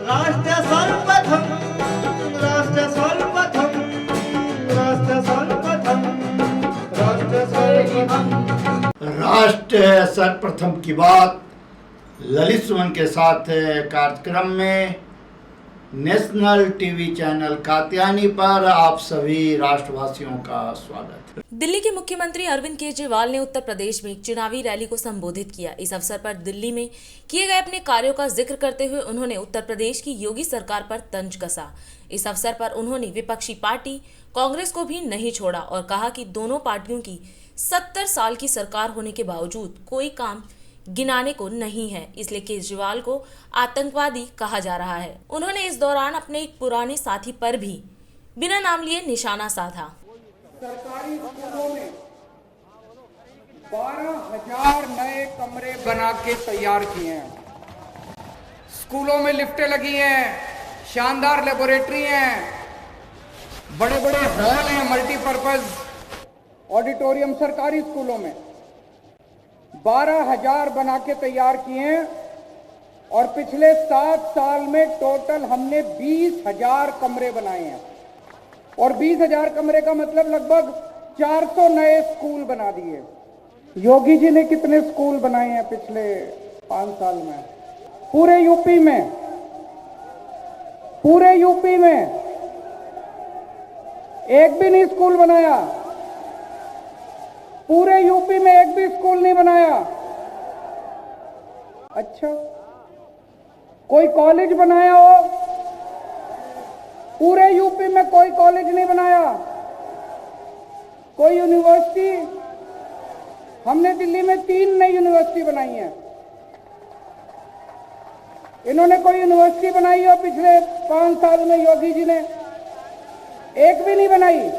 राष्ट्र सर्वप्रथम, राष्ट्र सर्वप्रथम, राष्ट्र सर्वप्रथम, राष्ट्र सर्वप्रथम। राष्ट्र सर्वप्रथम की बात ललित सुमन के साथ कार्यक्रम में नेशनल टीवी चैनल कात्यायनी पर आप सभी राष्ट्रवासियों का स्वागत है। दिल्ली के मुख्यमंत्री अरविंद केजरीवाल ने उत्तर प्रदेश में एक चुनावी रैली को संबोधित किया। इस अवसर पर दिल्ली में किए गए अपने कार्यों का जिक्र करते हुए उन्होंने उत्तर प्रदेश की योगी सरकार पर तंज कसा। इस अवसर पर उन्होंने विपक्षी पार्टी कांग्रेस को भी नहीं छोड़ा और कहा कि दोनों पार्टियों की 70 साल की सरकार होने के बावजूद कोई काम गिनाने को नहीं है, इसलिए केजरीवाल को आतंकवादी कहा जा रहा है। उन्होंने इस दौरान अपने एक पुराने साथी पर भी बिना नाम लिए निशाना साधा। सरकारी स्कूलों में 12,000 नए कमरे बना के तैयार किए हैं। स्कूलों में लिफ्टें लगी हैं, शानदार लेबोरेटरी हैं, बड़े बड़े हॉल हैं, मल्टीपर्पज ऑडिटोरियम सरकारी स्कूलों में 12,000 बना के तैयार किए हैं। और पिछले 7 साल में टोटल हमने 20,000 कमरे बनाए हैं। और 20,000 कमरे का मतलब लगभग 400 नए स्कूल बना दिए। योगी जी ने कितने स्कूल बनाए हैं पिछले 5 साल में? पूरे यूपी में, पूरे यूपी में एक भी नहीं स्कूल बनाया। पूरे यूपी में एक भी स्कूल नहीं बनाया। अच्छा, कोई कॉलेज बनाया हो? पूरे यूपी में कोई कॉलेज नहीं बनाया। कोई यूनिवर्सिटी? हमने दिल्ली में 3 नई यूनिवर्सिटी बनाई है। इन्होंने कोई यूनिवर्सिटी बनाई हो पिछले 5 साल में? योगी जी ने एक भी नहीं बनाई।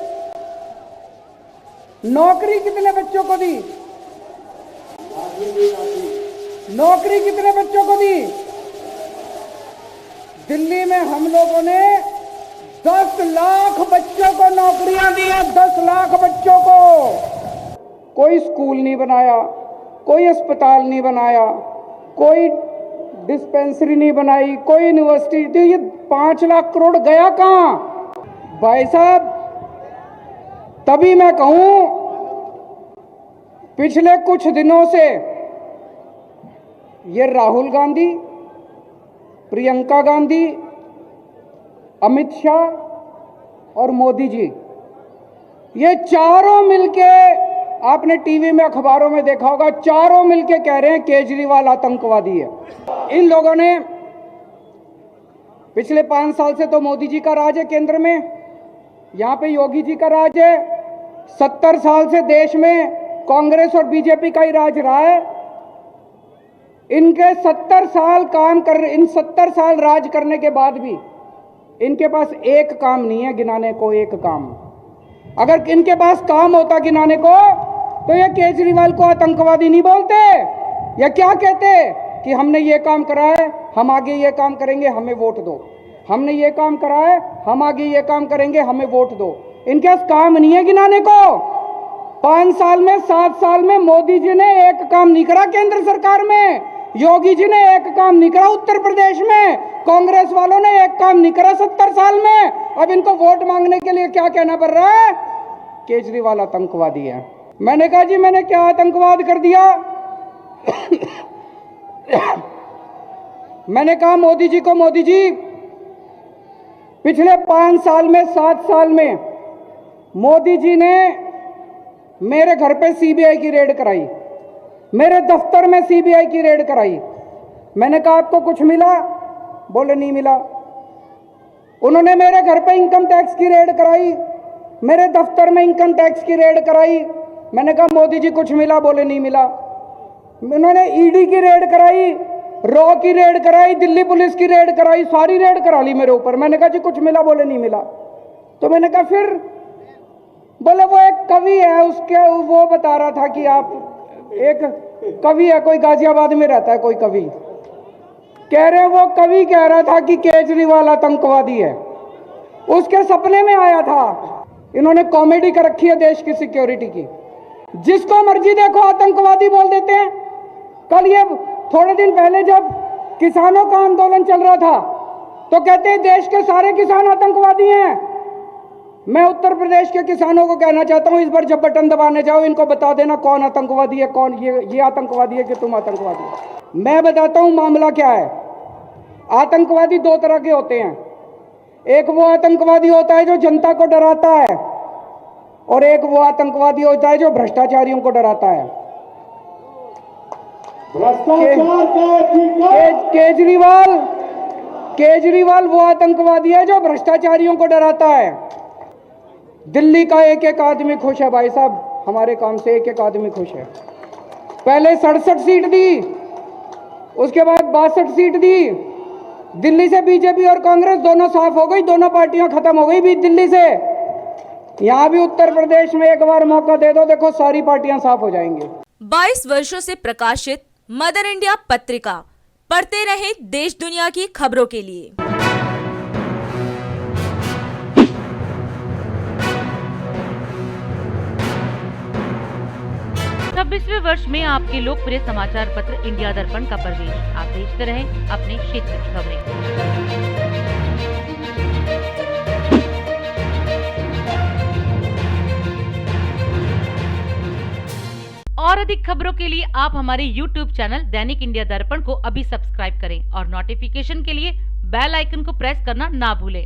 नौकरी कितने बच्चों को दी? नौकरी कितने बच्चों को दी? दिल्ली में हम लोगों ने 10 लाख बच्चों को नौकरियां दी हैं। 10 लाख बच्चों को। कोई स्कूल नहीं बनाया, कोई अस्पताल नहीं बनाया, कोई डिस्पेंसरी नहीं बनाई, कोई यूनिवर्सिटी। तो ये 5 लाख करोड़ गया कहां? भाई साहब, तभी मैं कहूं पिछले कुछ दिनों से ये राहुल गांधी, प्रियंका गांधी, अमित शाह और मोदी जी, ये चारों मिलके, आपने टीवी में अखबारों में देखा होगा, चारों मिलके कह रहे हैं केजरीवाल आतंकवादी है। इन लोगों ने पिछले 5 साल से तो मोदी जी का राज है केंद्र में, यहां पे योगी जी का राज है। 70 साल से देश में कांग्रेस और बीजेपी का ही राज रहा है। इनके 70 साल इन 70 साल राज करने के बाद भी इनके पास एक काम नहीं है गिनाने को, एक काम। अगर इनके पास काम होता गिनाने को तो ये केजरीवाल को आतंकवादी नहीं बोलते। या क्या कहते कि हमने ये काम करा है, हम आगे ये काम करेंगे, हमें वोट दो। हमने ये काम करा है, हम आगे ये काम करेंगे, हमें वोट दो। इनके पास काम नहीं है गिनाने को। 5 साल में, 7 साल में मोदी जी ने एक काम नहीं करा केंद्र सरकार में, योगी जी ने एक काम नहीं करा उत्तर प्रदेश में, कांग्रेस वालों ने एक काम नहीं करा 70 साल में। अब इनको वोट मांगने के लिए क्या कहना पड़ रहा है? केजरीवाल आतंकवादी है। मैंने कहा जी, मैंने क्या आतंकवाद कर दिया? मैंने कहा मोदी जी को, मोदी जी पिछले 5 साल में, 7 साल में मोदी जी ने मेरे घर पे सीबीआई की रेड कराई, मेरे दफ्तर में सीबीआई की रेड कराई। मैंने कहा आपको कुछ मिला? बोले नहीं मिला। उन्होंने मेरे घर पे इनकम टैक्स की रेड कराई, मेरे दफ्तर में इनकम टैक्स की रेड कराई। मैंने कहा मोदी जी कुछ मिला? बोले नहीं मिला। उन्होंने ईडी की रेड कराई, रॉ की रेड कराई, दिल्ली पुलिस की रेड कराई, सारी रेड करा ली मेरे ऊपर। मैंने कहा जी कुछ मिला? बोले नहीं मिला। तो मैंने कहा फिर? बोले वो एक कवि है, उसके वो बता रहा था कि आप एक कवि है, कोई गाजियाबाद में रहता है कोई कवि, कह रहे वो कवि कह रहा था कि केजरीवाल आतंकवादी है। उसके सपने में आया था। इन्होंने कॉमेडी कर रखी है देश की सिक्योरिटी की। जिसको मर्जी देखो आतंकवादी बोल देते हैं। कल ये थोड़े दिन पहले जब किसानों का आंदोलन चल रहा था तो कहते हैं देश के सारे किसान आतंकवादी हैं। मैं उत्तर प्रदेश के किसानों को कहना चाहता हूं, इस बार जब बटन दबाने जाओ इनको बता देना कौन आतंकवादी है, कौन ये आतंकवादी है कि तुम आतंकवादी हो। मैं बताता हूं मामला क्या है। आतंकवादी दो तरह के होते हैं, एक वो आतंकवादी होता है जो जनता को डराता है, और एक वो आतंकवादी होता है जो भ्रष्टाचारियों को डराता है। केजरीवाल वो आतंकवादी है जो भ्रष्टाचारियों को डराता है। दिल्ली का एक एक आदमी खुश है भाई साहब, हमारे काम से एक एक आदमी खुश है। पहले 67 सीट दी, उसके बाद 62 सीट दी। दिल्ली से बीजेपी और कांग्रेस दोनों साफ हो गई, दोनों पार्टियां खत्म हो गई भी दिल्ली से। यहां भी उत्तर प्रदेश में एक बार मौका दे दो, देखो सारी पार्टियां साफ हो जाएंगी। 22 वर्षों से प्रकाशित मदर इंडिया पत्रिका, पढ़ते रहे देश दुनिया की खबरों के लिए। 26वें वर्ष में आपके लोकप्रिय समाचार पत्र इंडिया दर्पण का प्रवेश। आप देखते रहे अपने क्षेत्र की खबरें। और अधिक खबरों के लिए आप हमारे YouTube चैनल दैनिक इंडिया दर्पण को अभी सब्सक्राइब करें और नोटिफिकेशन के लिए बेल आइकन को प्रेस करना ना भूलें।